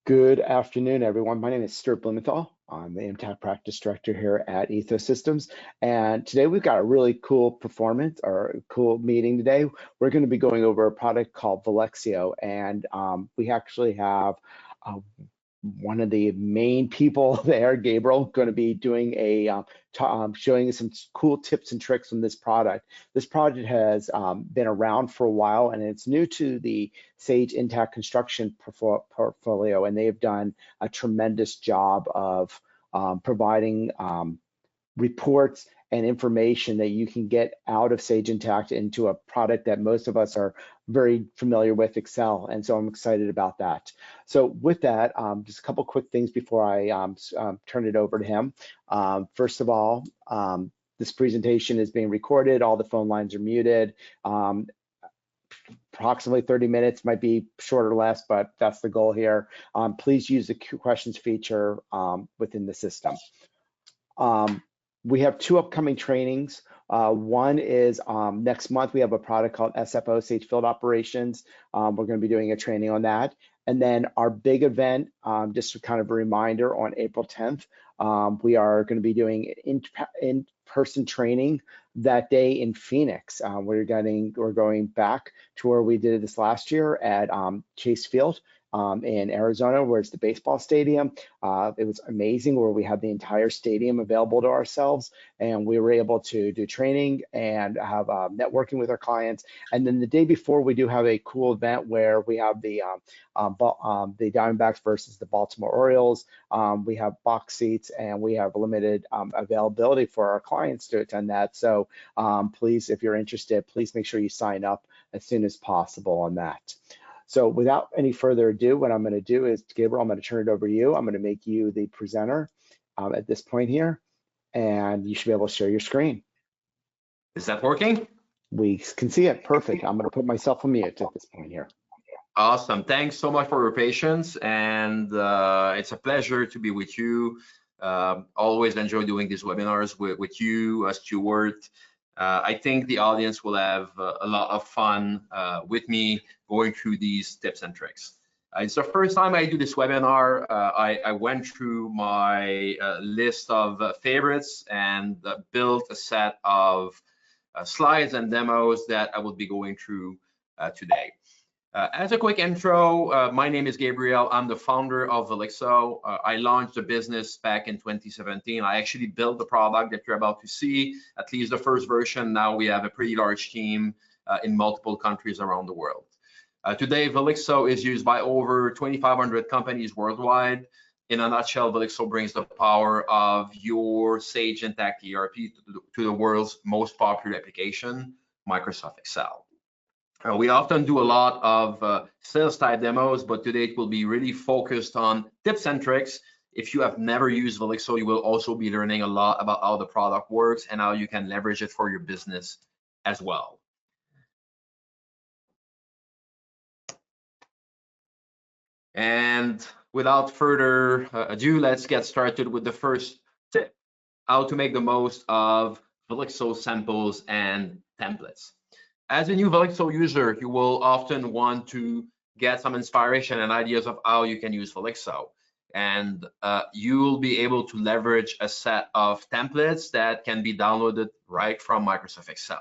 Good afternoon, everyone. My name is Stuart Blumenthal. I'm the Intacct Practice Director here at ETHOSystems. And today we've got a really cool performance or a cool meeting today. We're going to be going over a product called Velixo. And we actually have one of the main people there, Gabriel, going to be doing a showing some cool tips and tricks on this product. This project has been around for a while, and it's new to the Sage Intacct Construction portfolio, and they've done a tremendous job of providing reports and information that you can get out of Sage Intacct into a product that most of us are very familiar with, Excel. And so I'm excited about that. So with that, just a couple quick things before I turn it over to him. First of all, this presentation is being recorded. All the phone lines are muted. Approximately 30 minutes, might be shorter or less, but that's the goal here. Please use the questions feature within the system. We have two upcoming trainings. One is next month, we have a product called SFO, Sage Field Operations. We're going to be doing a training on that. And then our big event, just kind of a reminder, on April 10th, we are going to be doing in-person training that day in Phoenix. We're going back to where we did this last year at Chase Field in Arizona, where it's the baseball stadium. It was amazing, where we had the entire stadium available to ourselves, and we were able to do training and have networking with our clients. And then the day before, we do have a cool event where we have the Diamondbacks versus the Baltimore Orioles. We have box seats, and we have limited availability for our clients to attend that. So please, if you're interested, please make sure you sign up as soon as possible on that. So without any further ado, what I'm going to do is, Gabriel, I'm going to turn it over to you. I'm going to make you the presenter at this point here, and you should be able to share your screen. Is that working? We can see it. Perfect. I'm going to put myself on mute at this point here. Awesome. Thanks so much for your patience, and it's a pleasure to be with you. Always enjoy doing these webinars with you, Stuart. I think the audience will have a lot of fun with me going through these tips and tricks. It's the first time I do this webinar. I went through my list of favorites and built a set of slides and demos that I will be going through today. As a quick intro, my name is Gabriel. I'm the founder of Velixo. I launched the business back in 2017. I actually built the product that you're about to see, at least the first version. Now we have a pretty large team in multiple countries around the world. Today, Velixo is used by over 2,500 companies worldwide. In a nutshell, Velixo brings the power of your Sage Intacct ERP to the world's most popular application, Microsoft Excel. We often do a lot of sales type demos, but today it will be really focused on tips and tricks. If you have never used Velixo, you will also be learning a lot about how the product works and how you can leverage it for your business as well. And without further ado, let's get started with the first tip: how to make the most of Velixo samples and templates. As a new Velixo user, you will often want to get some inspiration and ideas of how you can use Velixo. And you'll be able to leverage a set of templates that can be downloaded right from Microsoft Excel.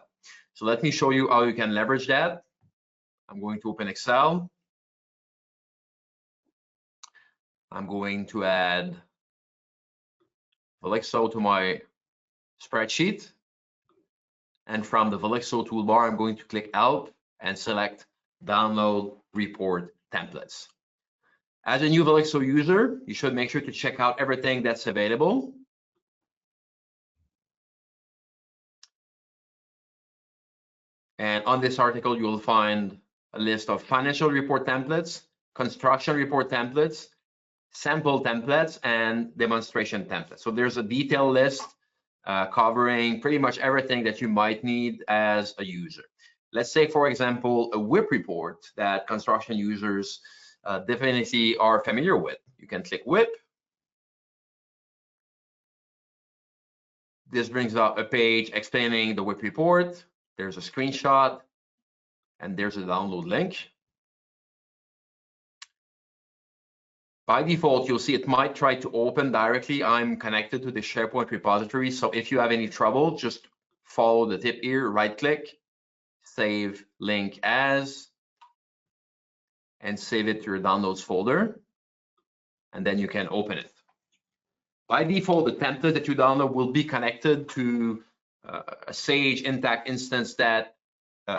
So let me show you how you can leverage that. I'm going to open Excel. I'm going to add Velixo to my spreadsheet. And from the Velixo toolbar, I'm going to click Help and select Download Report Templates. As a new Velixo user, you should make sure to check out everything that's available. And on this article, you will find a list of financial report templates, construction report templates, sample templates, and demonstration templates. So there's a detailed list covering pretty much everything that you might need as a user. Let's say, for example, a WIP report that construction users definitely are familiar with. You can click WIP. This brings up a page explaining the WIP report. There's a screenshot, and there's a download link. By default, you'll see it might try to open directly. I'm connected to the SharePoint repository. So if you have any trouble, just follow the tip here, right click, save link as, and save it to your downloads folder. And then you can open it. By default, the template that you download will be connected to a Sage Intacct instance that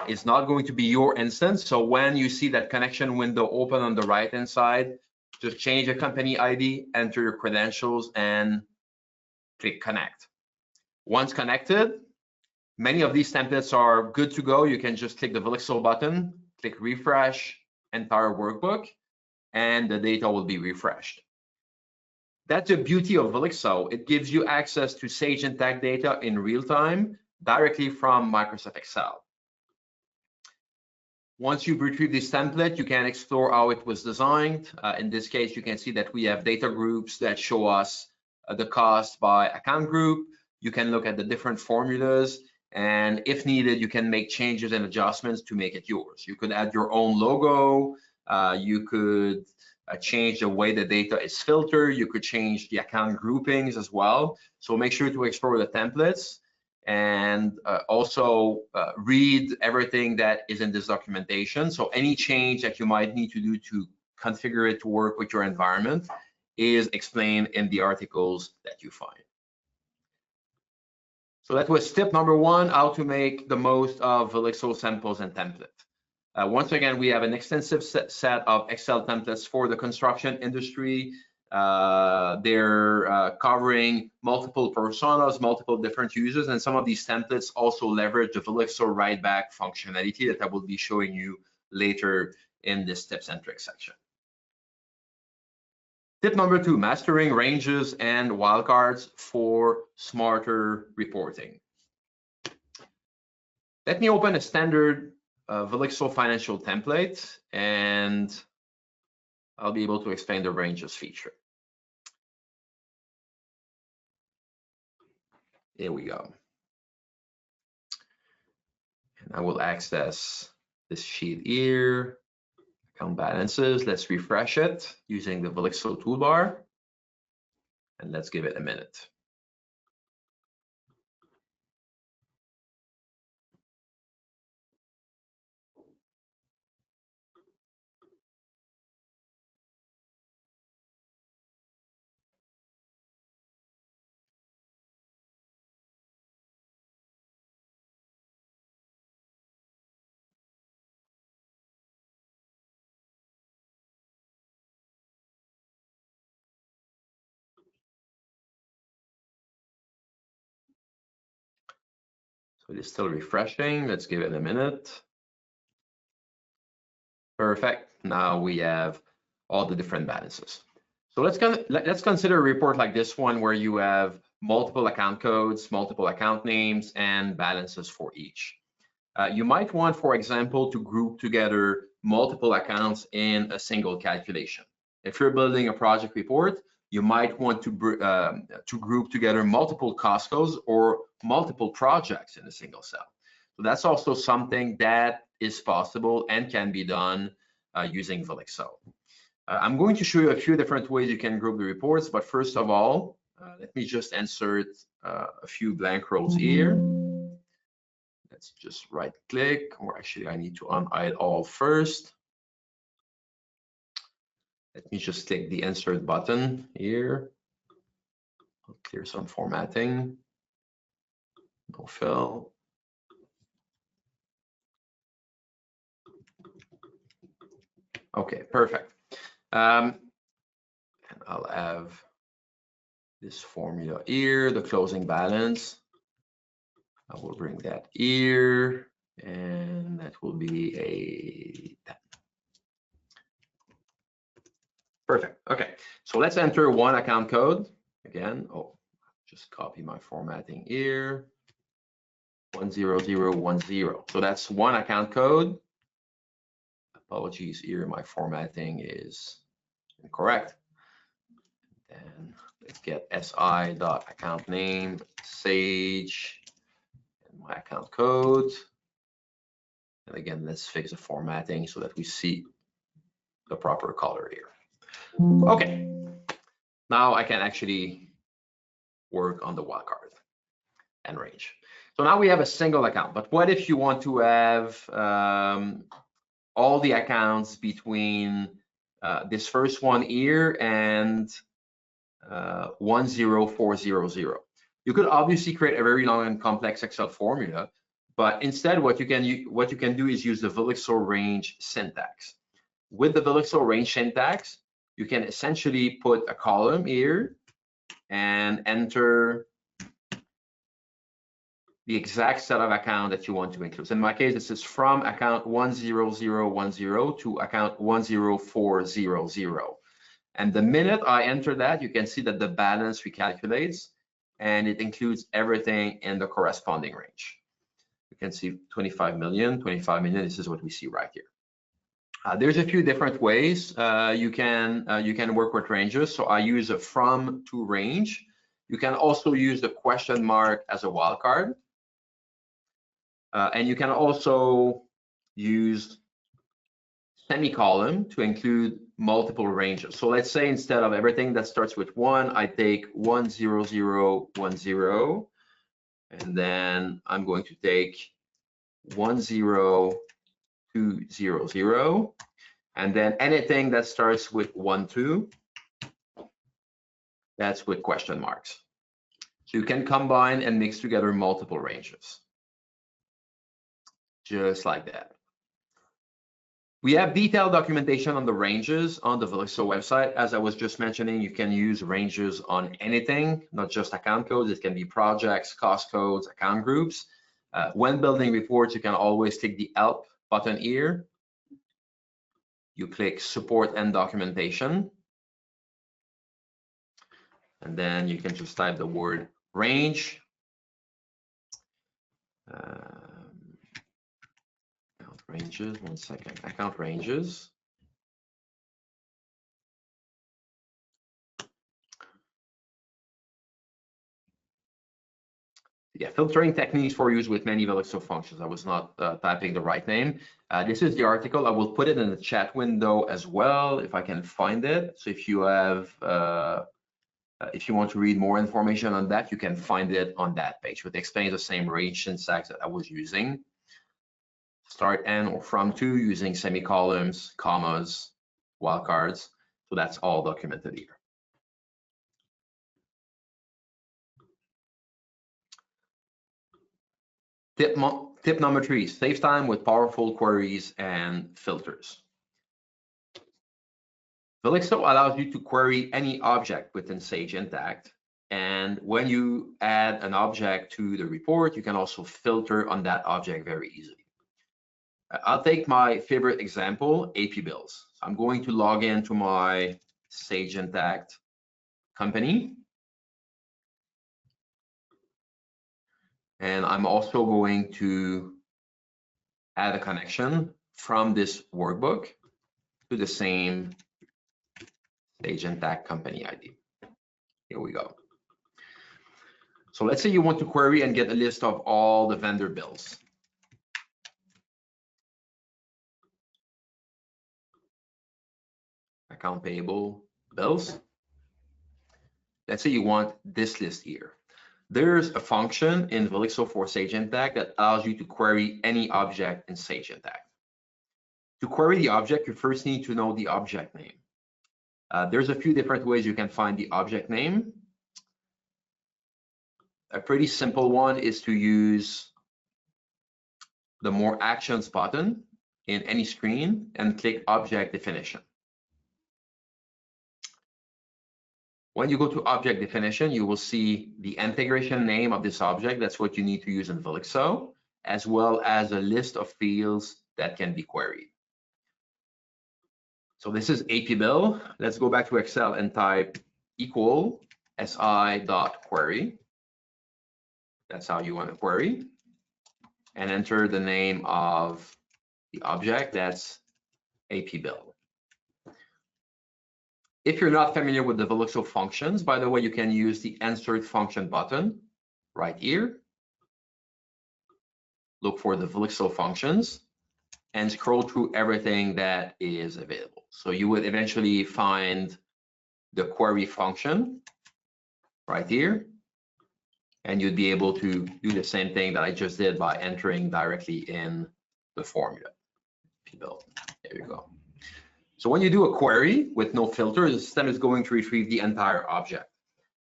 is not going to be your instance. So when you see that connection window open on the right-hand side, just change the company ID, enter your credentials, and click connect. Once connected, many of these templates are good to go. You can just click the Velixo button, click refresh entire workbook, and the data will be refreshed. That's the beauty of Velixo. It gives you access to Sage Intacct data in real time directly from Microsoft Excel. Once you've retrieved this template, you can explore how it was designed. In this case, you can see that we have data groups that show us the cost by account group. You can look at the different formulas, and if needed, you can make changes and adjustments to make it yours. You could add your own logo. You could change the way the data is filtered. You could change the account groupings as well. So make sure to explore the templates. And also read everything that is in this documentation. So any change that you might need to do to configure it to work with your environment is explained in the articles that you find. So that was tip number one, how to make the most of Velixo samples and templates. Once again, we have an extensive set of Excel templates for the construction industry. They're covering multiple personas, multiple different users, and some of these templates also leverage the Velixo write-back functionality that I will be showing you later in this tips and tricks section. Tip number two, mastering ranges and wildcards for smarter reporting. Let me open a standard Velixo financial template, and I'll be able to explain the ranges feature. Here we go. And I will access this sheet here, account balances. Let's refresh it using the Velixo toolbar, and let's give it a minute. So it is still refreshing. Let's give it a minute. Perfect. Now we have all the different balances. So let's consider a report like this one where you have multiple account codes, multiple account names, and balances for each. You might want, for example, to group together multiple accounts in a single calculation. If you're building a project report, you might want to group together multiple cost codes or multiple projects in a single cell. So that's also something that is possible and can be done using Velixo. I'm going to show you a few different ways you can group the reports, but first of all, let me just insert a few blank rows here. Let's just right click, or actually I need to unhide all first. Let me just click the insert button here. I'll clear some formatting. No fill. Okay, perfect. And I'll have this formula here, the closing balance. I will bring that here, and that will be a 10. Perfect. Okay, so let's enter one account code again. Oh, just copy my formatting here. 10010. So that's one account code. Apologies here, my formatting is incorrect. Then let's get si.account name, Sage, and my account code. And again, let's fix the formatting so that we see the proper color here. Okay, now I can actually work on the wildcard and range. So now we have a single account, but what if you want to have all the accounts between this first one here and 10400? You could obviously create a very long and complex Excel formula, but instead what you can do is use the Velixo range syntax. With the Velixo range syntax, you can essentially put a column here and enter the exact set of account that you want to include. So in my case, this is from account 10010 to account 10400. And the minute I enter that, you can see that the balance recalculates and it includes everything in the corresponding range. You can see 25 million, this is what we see right here. There's a few different ways you can work with ranges. So I use a from to range. You can also use the question mark as a wildcard. And you can also use semicolon to include multiple ranges. So let's say instead of everything that starts with 1, I take 10010, and then I'm going to take 10200, and then anything that starts with 12, that's with question marks. So you can combine and mix together multiple ranges, just like that. We have detailed documentation on the ranges on the Velixo website. As I was just mentioning, you can use ranges on anything, not just account codes. It can be projects, cost codes, account groups. When building reports, you can always click the Help button here. You click Support and Documentation. And then you can just type the word range. Account ranges, one second, account ranges. Yeah, filtering techniques for use with many Velixo functions. I was not typing the right name. This is the article. I will put it in the chat window as well if I can find it. So if you have, if you want to read more information on that, you can find it on that page. It explains the same range syntax that I was using. Start and or from to using semicolons, commas, wildcards. So that's all documented here. Tip number 3, save time with powerful queries and filters. Velixo allows you to query any object within Sage Intacct. And when you add an object to the report, you can also filter on that object very easily. I'll take my favorite example, AP bills. I'm going to log into my Sage Intacct company. And I'm also going to add a connection from this workbook to the same Sage Intacct company ID. Here we go. So let's say you want to query and get a list of all the vendor bills. Account payable bills. Let's say you want this list here. There's a function in Velixo for Sage Intacct that allows you to query any object in Sage Intacct. To query the object, you first need to know the object name. There's a few different ways you can find the object name. A pretty simple one is to use the More Actions button in any screen and click Object Definition. When you go to Object Definition, you will see the integration name of this object. That's what you need to use in Velixo, as well as a list of fields that can be queried. So this is AP bill. Let's go back to Excel and type equal si.query. That's how you want to query. And enter the name of the object. That's AP bill. If you're not familiar with the Velixo functions, by the way, you can use the insert function button right here. Look for the Velixo functions. and scroll through everything that is available. So you would eventually find the query function right here, and you'd be able to do the same thing that I just did by entering directly in the formula. There you go. So when you do a query with no filter, the system is going to retrieve the entire object.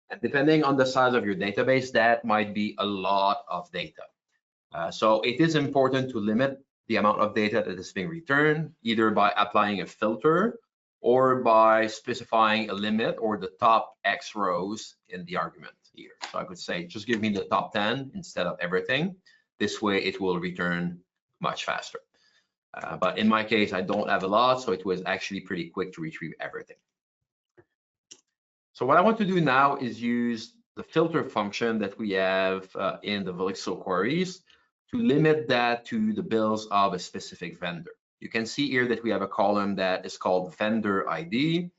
And depending on the size of your database, that might be a lot of data. So it is important to limit the amount of data that is being returned, either by applying a filter or by specifying a limit or the top X rows in the argument here. So I could say, just give me the top 10 instead of everything. This way it will return much faster. But in my case, I don't have a lot, so it was actually pretty quick to retrieve everything. So what I want to do now is use the filter function that we have in the Velixo queries to limit that to the bills of a specific vendor. You can see here that we have a column that is called vendor ID,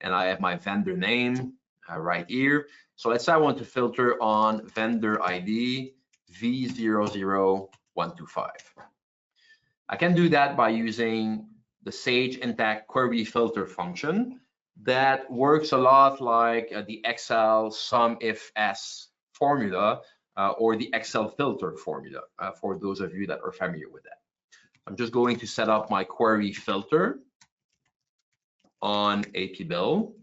and I have my vendor name right here. So let's say I want to filter on vendor ID V00125. I can do that by using the Sage Intacct query filter function that works a lot like the Excel SUMIF-S formula or the Excel filter formula for those of you that are familiar with that. I'm just going to set up my query filter on AP bill,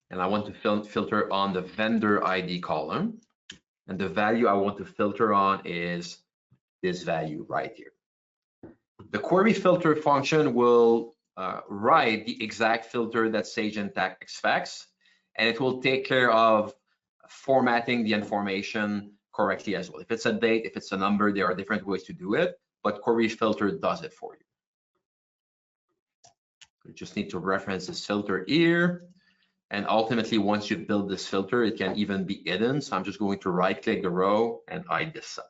and I want to filter on the vendor ID column, and the value I want to filter on is this value right here. The query filter function will write the exact filter that Sage Intacct expects, and it will take care of formatting the information correctly as well. If it's a date, if it's a number, there are different ways to do it, but query filter does it for you. You just need to reference this filter here, and ultimately once you build this filter, it can even be hidden. So I'm just going to right click the row and hide this cell.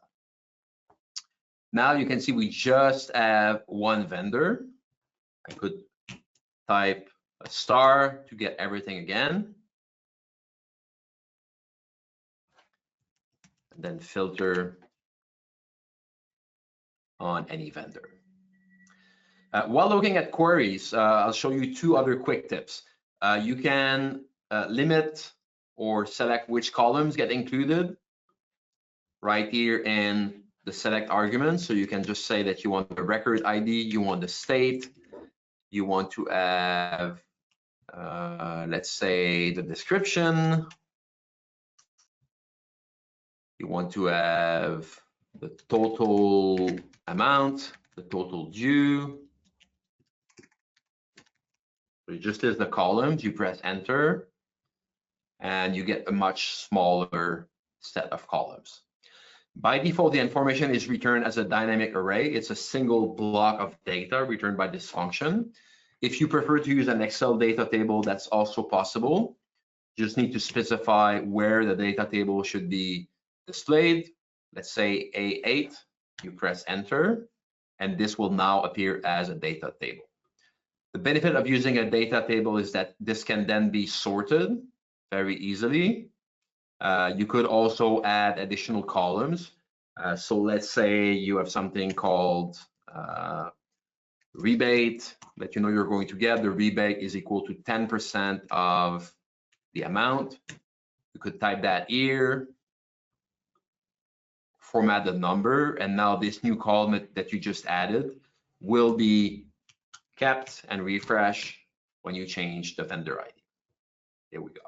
Now you can see we just have one vendor. I could type a star to get everything again, and then filter on any vendor. While looking at queries, I'll show you two other quick tips. You can limit or select which columns get included right here in the select argument. So you can just say that you want the record ID, you want the state, you want to have, let's say, the description, you want to have the total amount, the total due. So you just list the columns, you press enter, and you get a much smaller set of columns. By default, the information is returned as a dynamic array. It's a single block of data returned by this function. If you prefer to use an Excel data table, that's also possible. You just need to specify where the data table should be displayed. Let's say A8, you press enter, and this will now appear as a data table. The benefit of using a data table is that this can then be sorted very easily. You could also add additional columns. So let's say you have something called rebate that you know you're going to get. The rebate is equal to 10% of the amount. You could type that here, format the number, and now this new column that you just added will be kept and refresh when you change the vendor ID. There we go.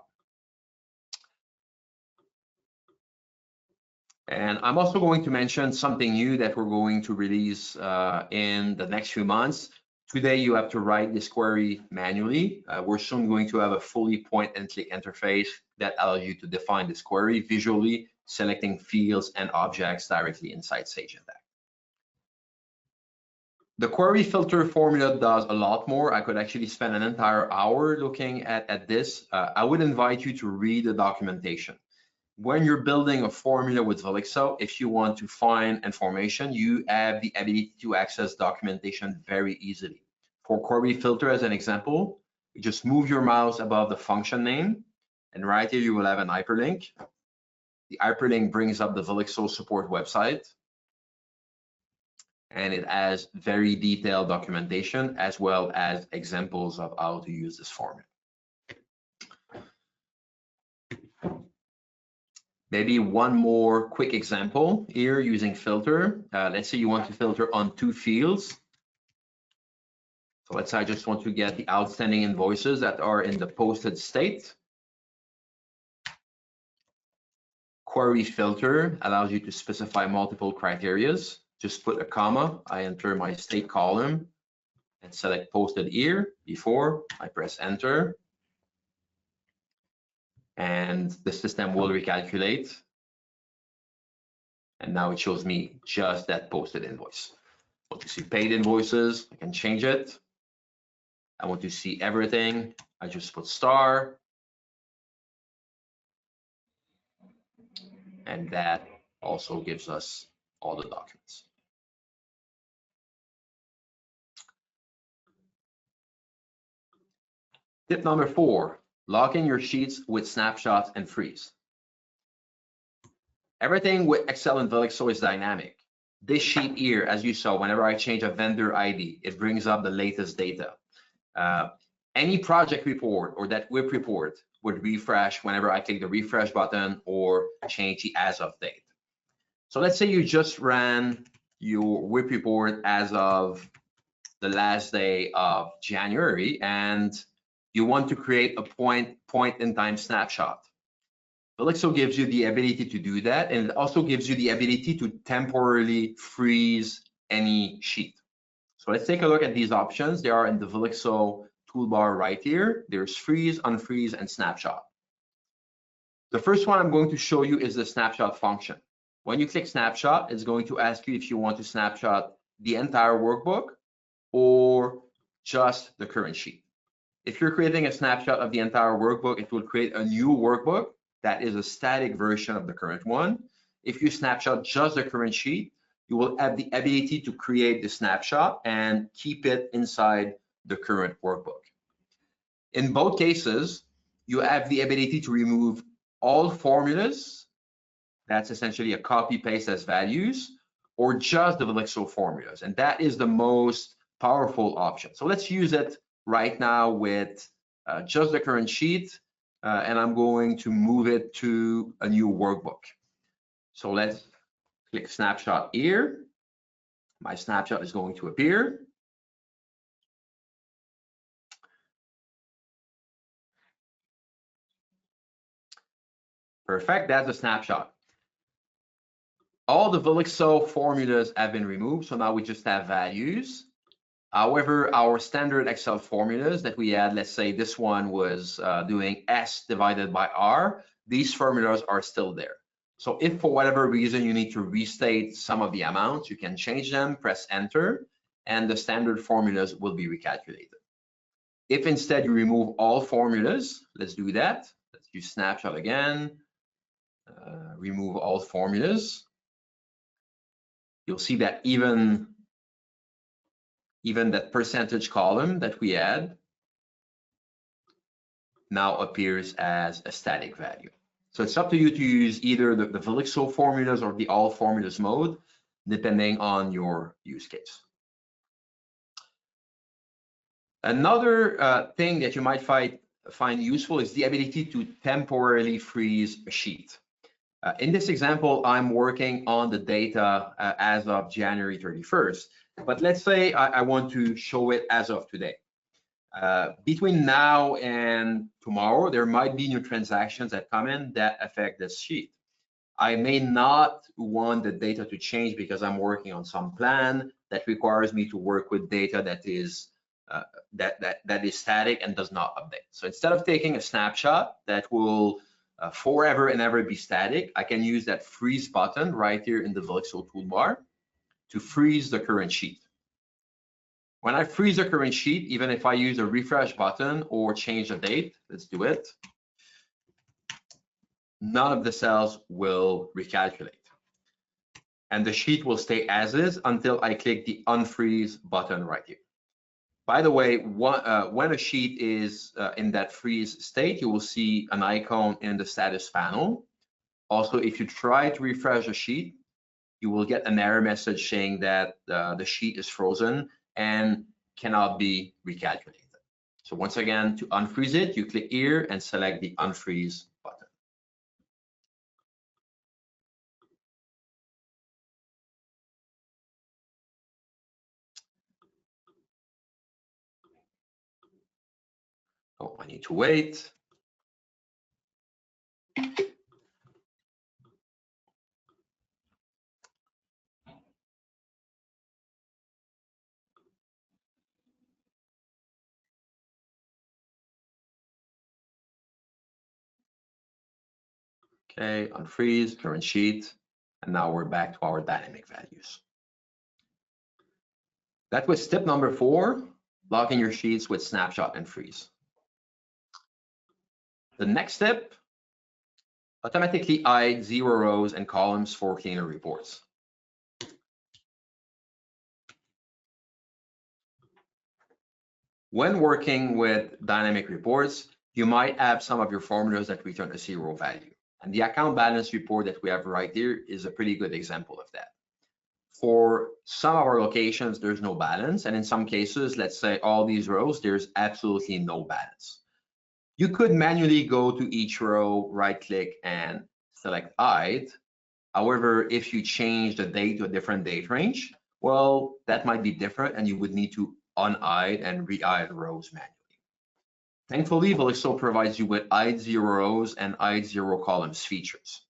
And I'm also going to mention something new that we're going to release in the next few months. Today, you have to write this query manually. We're soon going to have a fully point and click interface that allows you to define this query visually, selecting fields and objects directly inside Sage Intacct. The query filter formula does a lot more. I could actually spend an entire hour looking at this. I would invite you to read the documentation. When you're building a formula with Velixo, if you want to find information, you have the ability to access documentation very easily. For query filter, as an example, you just move your mouse above the function name, and right here you will have an hyperlink. The hyperlink brings up the Velixo support website. and it has very detailed documentation as well as examples of how to use this formula. Maybe one more quick example here using filter. Let's say you want to filter on 2 fields. So let's say I just want to get the outstanding invoices that are in the posted state. Query filter allows you to specify multiple criterias. Just put a comma, I enter my state column and select posted here before, I press enter. And the system will recalculate. And now it shows me just that posted invoice. I want to see paid invoices, I can change it. I want to see everything, I just put star. And that also gives us all the documents. Tip number 4, lock in your sheets with snapshots and freeze. Everything with Excel and Velixo is dynamic. This sheet here, as you saw, whenever I change a vendor ID, it brings up the latest data. Any project report or that WIP report would refresh whenever I click the refresh button or change the as of date. So let's say you just ran your WIP report as of the last day of January and you want to create a point in time snapshot. Velixo gives you the ability to do that, and it also gives you the ability to temporarily freeze any sheet. So let's take a look at these options. They are in the Velixo toolbar right here. There's freeze, unfreeze, and snapshot. The first one I'm going to show you is the snapshot function. When you click snapshot, it's going to ask you if you want to snapshot the entire workbook or just the current sheet. If you're creating a snapshot of the entire workbook, it will create a new workbook that is a static version of the current one. If you snapshot just the current sheet, you will have the ability to create the snapshot and keep it inside the current workbook. In both cases, you have the ability to remove all formulas. That's essentially a copy paste as values, or just the Velixo formulas. And that is the most powerful option. So let's use it right now with just the current sheet, and I'm going to move it to a new workbook. So let's click snapshot here. My snapshot is going to appear. Perfect, that's a snapshot. All the Velixo formulas have been removed, so now we just have values. However, our standard Excel formulas that we had, let's say this one was doing S divided by R, these formulas are still there. So if for whatever reason you need to restate some of the amounts, you can change them, press enter, and the standard formulas will be recalculated. If instead you remove all formulas, let's do that. Let's use snapshot again, remove all formulas. You'll see that even that percentage column that we had now appears as a static value. So it's up to you to use either the Velixo formulas or the all formulas mode, depending on your use case. Another thing that you might find useful is the ability to temporarily freeze a sheet. In this example, I'm working on the data as of January 31st. But let's say I want to show it as of today. Between now and tomorrow, there might be new transactions that come in that affect this sheet. I may not want the data to change because I'm working on some plan that requires me to work with data that is static and does not update. So instead of taking a snapshot that will forever and ever be static, I can use that freeze button right here in the Velixo toolbar to freeze the current sheet. When I freeze the current sheet, even if I use a refresh button or change the date, let's do it, none of the cells will recalculate. And the sheet will stay as is until I click the unfreeze button right here. By the way, when a sheet is in that freeze state, you will see an icon in the status panel. Also, if you try to refresh a sheet, you will get an error message saying that the sheet is frozen and cannot be recalculated. So once again, to unfreeze it, you click here and select the unfreeze button. Oh, I need to wait. Okay, unfreeze, current sheet, and now we're back to our dynamic values. That was step number 4, lock in your sheets with snapshot and freeze. The next step, automatically hide 0 rows and columns for cleaner reports. When working with dynamic reports, you might have some of your formulas that return a 0 value. And the account balance report that we have right here is a pretty good example of that. For some of our locations, there's no balance. And in some cases, let's say all these rows, there's absolutely no balance. You could manually go to each row, right click and select hide. However, if you change the date to a different date range, well, that might be different and you would need to unhide and re-hide rows manually. Thankfully, Velixo provides you with hide 0 rows and hide 0 columns features.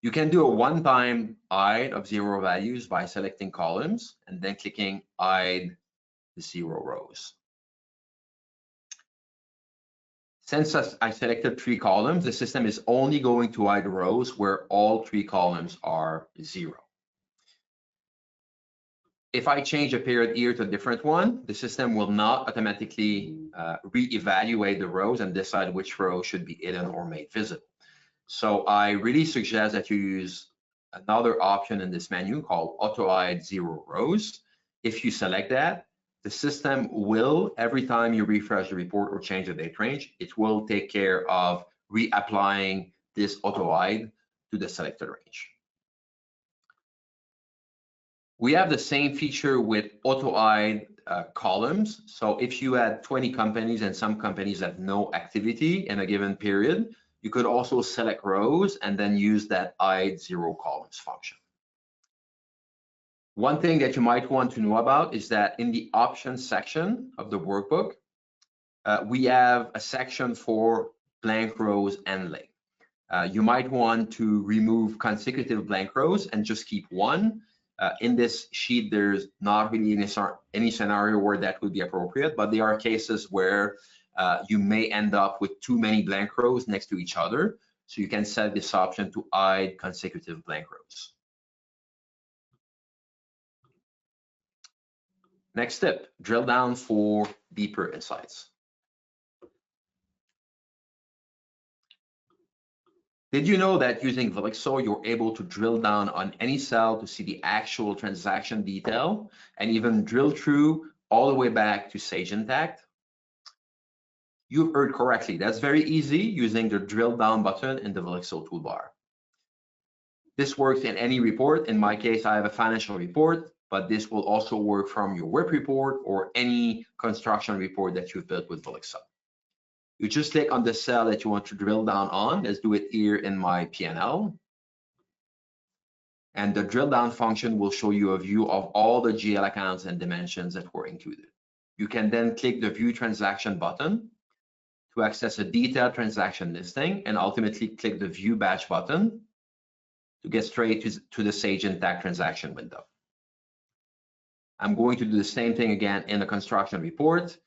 You can do a one-time hide of 0 values by selecting columns and then clicking hide the 0 rows. Since I selected 3 columns, the system is only going to hide rows where all 3 columns are 0. If I change a period here to a different one, the system will not automatically re-evaluate the rows and decide which row should be hidden or made visible. So I really suggest that you use another option in this menu called Auto Hide 0 Rows. If you select that, the system will, every time you refresh the report or change the date range, it will take care of reapplying this auto hide to the selected range. We have the same feature with auto hide columns. So if you had 20 companies and some companies have no activity in a given period, you could also select rows and then use that hide 0 columns function. One thing that you might want to know about is that in the options section of the workbook, we have a section for blank rows and link. You might want to remove consecutive blank rows and just keep one. In this sheet, there's not really any scenario where that would be appropriate, but there are cases where you may end up with too many blank rows next to each other. So you can set this option to hide consecutive blank rows. Next step, drill down for deeper insights. Did you know that using Velixo, you're able to drill down on any cell to see the actual transaction detail and even drill through all the way back to Sage Intacct? You heard correctly. That's very easy using the drill down button in the Velixo toolbar. This works in any report. In my case, I have a financial report, but this will also work from your web report or any construction report that you've built with Velixo. You just click on the cell that you want to drill down on. Let's do it here in my P&L. And the drill down function will show you a view of all the GL accounts and dimensions that were included. You can then click the View Transaction button to access a detailed transaction listing, and ultimately click the View Batch button to get straight to the Sage Intacct transaction window. I'm going to do the same thing again in the construction report.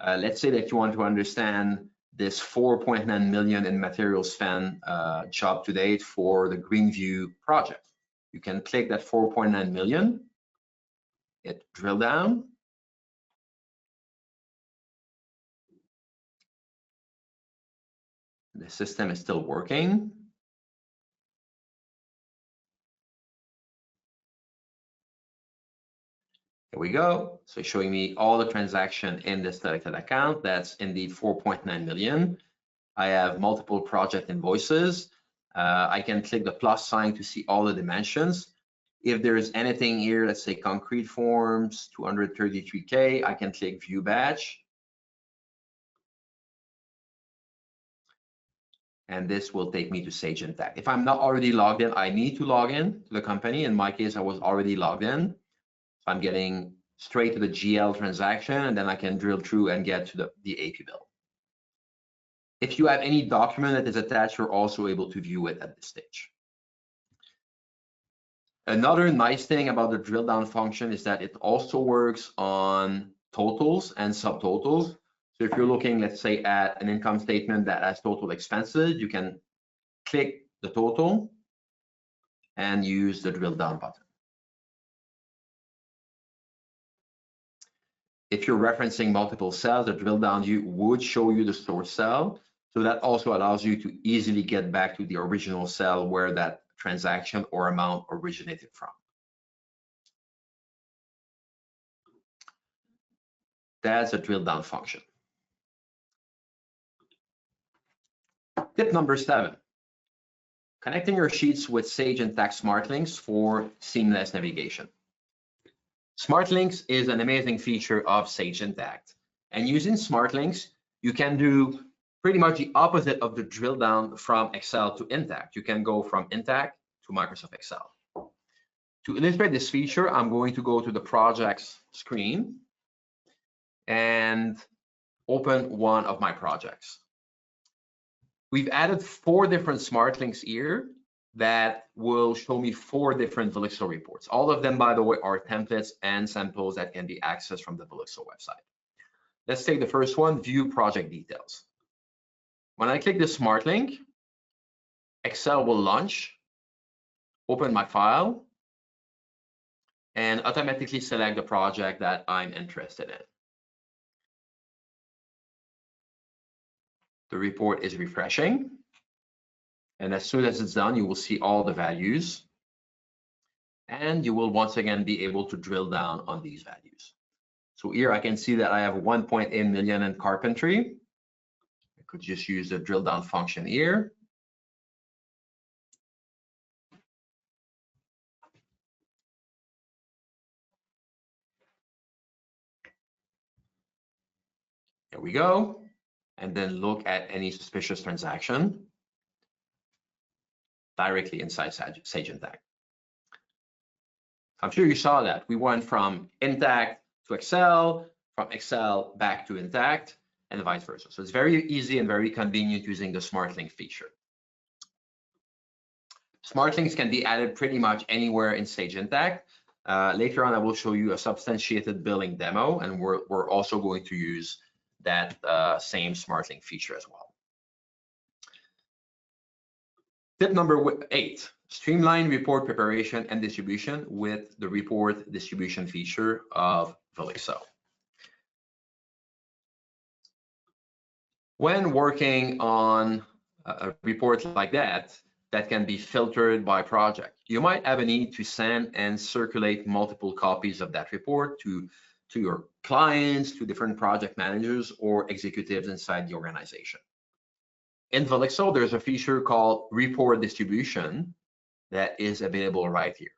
Let's say that you want to understand this 4.9 million in material spend job to date for the Greenview project. You can click that 4.9 million, hit drill down. The system is still working. Here we go. So it's showing me all the transaction in the selected account. That's indeed 4.9 million. I have multiple project invoices. I can click the plus sign to see all the dimensions. If there's anything here, let's say concrete forms, 233K, I can click view badge. And this will take me to Sage Intacct. If I'm not already logged in, I need to log in to the company. In my case, I was already logged in. So I'm getting straight to the GL transaction, and then I can drill through and get to the AP bill. If you have any document that is attached, you're also able to view it at this stage. Another nice thing about the drill down function is that it also works on totals and subtotals. So if you're looking, let's say, at an income statement that has total expenses, you can click the total and use the drill down button. If you're referencing multiple cells, the drill down view would show you the source cell. So that also allows you to easily get back to the original cell where that transaction or amount originated from. That's a drill down function. Tip number 7, connecting your sheets with Sage Intacct Smart Links for seamless navigation. Smart Links is an amazing feature of Sage Intacct. And using Smart Links, you can do pretty much the opposite of the drill down from Excel to Intacct. You can go from Intacct to Microsoft Excel. To illustrate this feature, I'm going to go to the projects screen and open one of my projects. We've added 4 different smart links here that will show me 4 different Velixo reports. All of them, by the way, are templates and samples that can be accessed from the Velixo website. Let's take the first one, view project details. When I click the smart link, Excel will launch, open my file, and automatically select the project that I'm interested in. The report is refreshing. And as soon as it's done, you will see all the values. And you will once again be able to drill down on these values. So here I can see that I have 1.8 million in carpentry. I could just use the drill down function here. There we go. And then look at any suspicious transaction directly inside Sage Intacct. I'm sure you saw that. We went from Intacct to Excel, from Excel back to Intacct, and vice versa. So it's very easy and very convenient using the Smart Link feature. Smart Links can be added pretty much anywhere in Sage Intacct. Later on, I will show you a substantiated billing demo, and we're also going to use that same Smart Link feature as well. Tip number 8, streamline report preparation and distribution with the report distribution feature of Velixo. When working on a report like that, that can be filtered by project, you might have a need to send and circulate multiple copies of that report to your clients, to different project managers or executives inside the organization. In Velixo, there's a feature called report distribution that is available right here.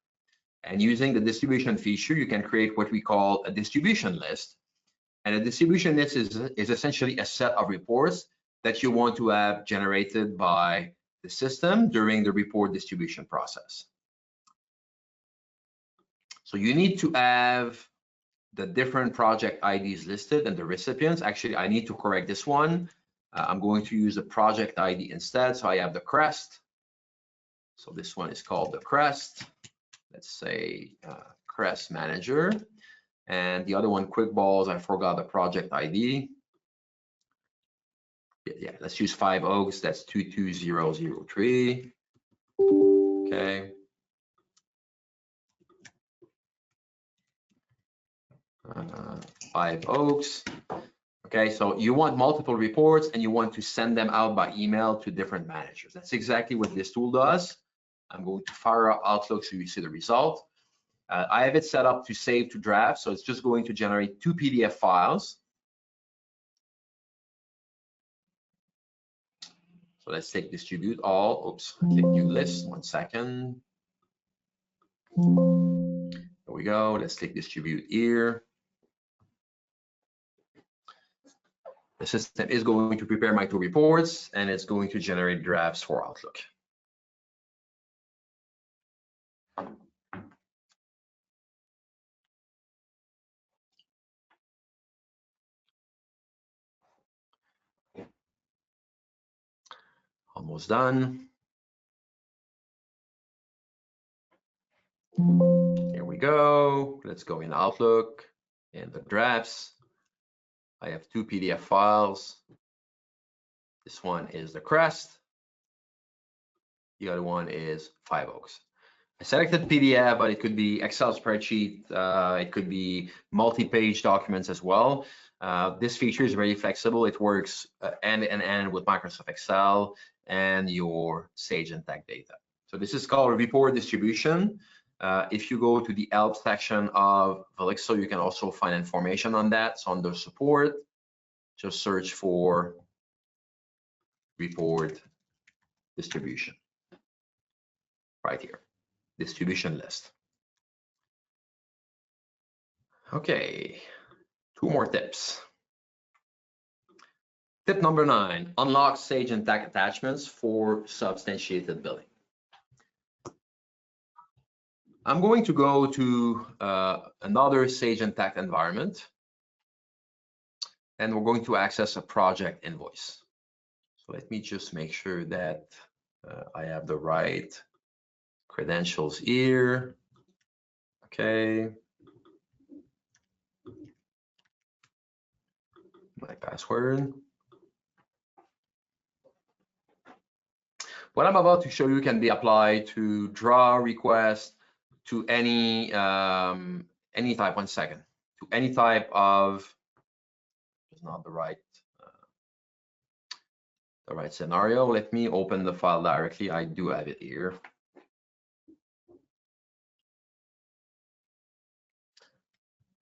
And using the distribution feature, you can create what we call a distribution list. And a distribution list is essentially a set of reports that you want to have generated by the system during the report distribution process. So you need to have the different project IDs listed and the recipients. Actually, I need to correct this one. I'm going to use a project ID instead. So I have the crest. So this one is called the crest. Let's say crest manager. And the other one, quick balls, I forgot the project ID. Yeah, let's use 5 Oaks. That's 22003. Okay. 5 Oaks. Okay, so you want multiple reports and you want to send them out by email to different managers. That's exactly what this tool does. I'm going to fire up Outlook so you see the result. I have it set up to save to draft, so it's just going to generate 2 PDF files. So let's take distribute all. Oops, I click new list. 1 second. There we go. Let's click distribute here. The system is going to prepare my two reports, and it's going to generate drafts for Outlook. Almost done. Here we go. Let's go in Outlook, in the drafts. I have two PDF files. This one is the crest. The other one is Five Oaks. I selected PDF, but it could be Excel spreadsheet. It could be multi-page documents as well. This feature is very flexible. It works end-to-end with Microsoft Excel and your Sage Intacct data. So this is called report distribution. If you go to the help section of Velixo, you can also find information on that. So under support, just search for report distribution right here, distribution list. Okay, two more tips. Tip number 9, unlock Sage Intacct attachments for substantiated billing. I'm going to go to another Sage Intacct environment, and we're going to access a project invoice. So let me just make sure that I have the right credentials here. Okay. My password. What I'm about to show you can be applied to draw requests, to any type, 1 second, to any type of, it's not the right scenario. Let me open the file directly. I do have it here.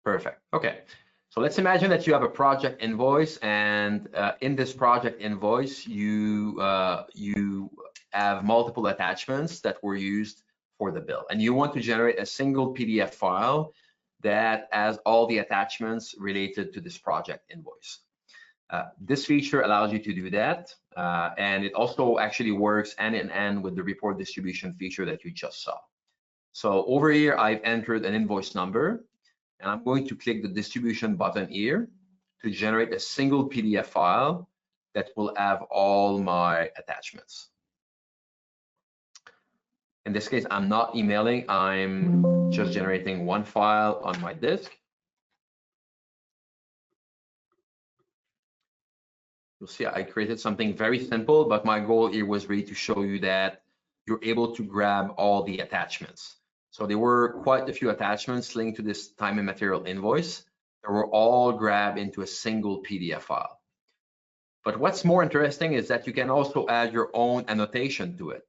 Perfect. Okay. So let's imagine that you have a project invoice, and in this project invoice, you have multiple attachments that were used for the bill, and you want to generate a single PDF file that has all the attachments related to this project invoice. This feature allows you to do that, and it also actually works end-to-end with the report distribution feature that you just saw. So over here, I've entered an invoice number, and I'm going to click the distribution button here to generate a single PDF file that will have all my attachments. In this case, I'm not emailing, I'm just generating one file on my disk. You'll see I created something very simple, but my goal here was really to show you that you're able to grab all the attachments. So there were quite a few attachments linked to this time and material invoice. They were all grabbed into a single PDF file. But what's more interesting is that you can also add your own annotation to it.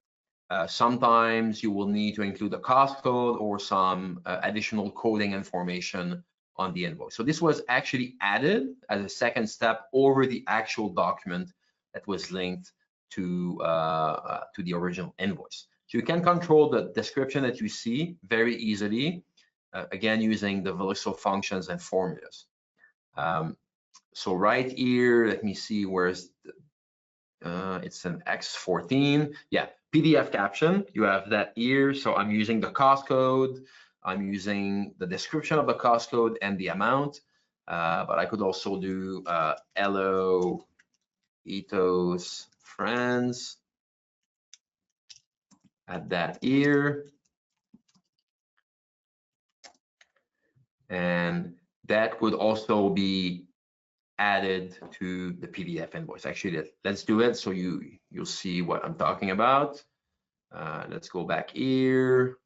Sometimes you will need to include a cost code or some additional coding information on the invoice. So this was actually added as a second step over the actual document that was linked to the original invoice. So you can control the description that you see very easily, again, using the Velixo functions and formulas. So right here, let me see, where's the, it's an X14. Yeah, PDF caption, you have that here. So I'm using the cost code, I'm using the description of the cost code and the amount, but I could also do hello, ethos, friends, add that here. And that would also be added to the PDF invoice. Actually, let's do it so you'll see what I'm talking about. Let's go back here.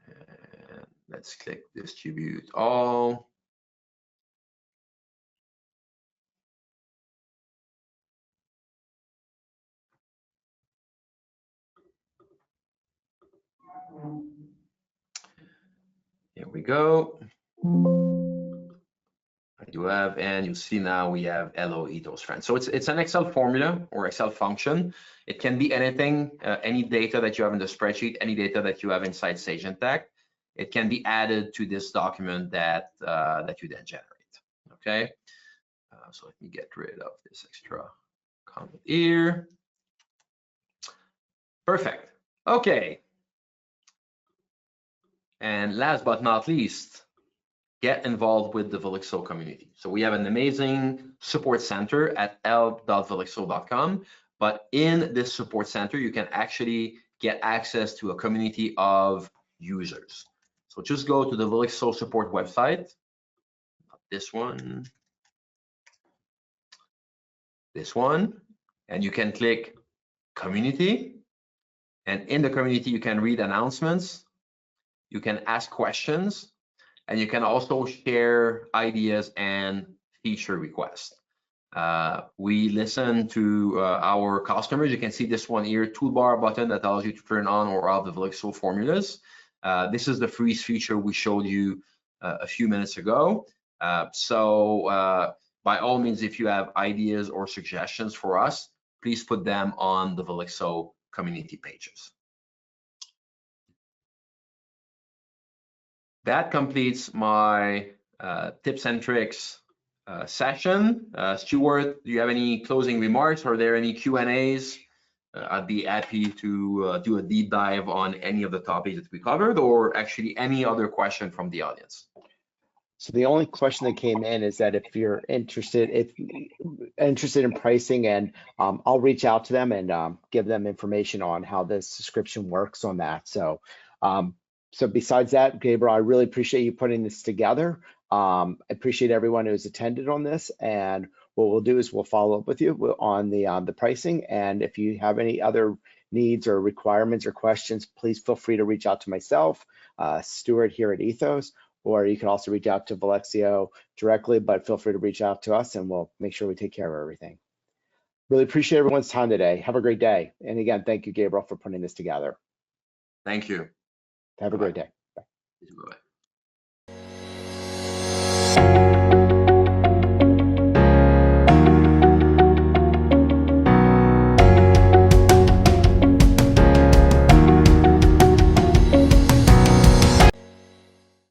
And let's click distribute all. Here we go. I you have, and you see now we have hello ethos friend. So it's an Excel formula or Excel function. It can be anything, any data that you have in the spreadsheet, any data that you have inside Sage Intacct. It can be added to this document that that you then generate. Okay. So let me get rid of this extra comment here. Perfect. Okay. And last but not least, get involved with the Velixo community. So we have an amazing support center at help.velixo.com, but in this support center, you can actually get access to a community of users. So just go to the Velixo support website, this one, and you can click community. And in the community, you can read announcements, you can ask questions, and you can also share ideas and feature requests. We listen to our customers. You can see this one here, toolbar button that allows you to turn on or off the Velixo formulas. This is the freeze feature we showed you a few minutes ago. So by all means, if you have ideas or suggestions for us, please put them on the Velixo community pages. That completes my tips and tricks session. Stuart, do you have any closing remarks? Are there any Q&As? I'd be happy to do a deep dive on any of the topics that we covered, or actually any other question from the audience. So the only question that came in is that if you're interested in pricing, and I'll reach out to them and give them information on how this subscription works on that. So so besides that, Gabriel, I really appreciate you putting this together. I appreciate everyone who's attended on this, and what we'll do is we'll follow up with you on the pricing. And if you have any other needs or requirements or questions, please feel free to reach out to myself, Stuart here at Ethos, or you can also reach out to Velixo directly, but feel free to reach out to us and we'll make sure we take care of everything. Really appreciate everyone's time today. Have a great day. And again, thank you, Gabriel, for putting this together. Thank you. Have a great day. Bye.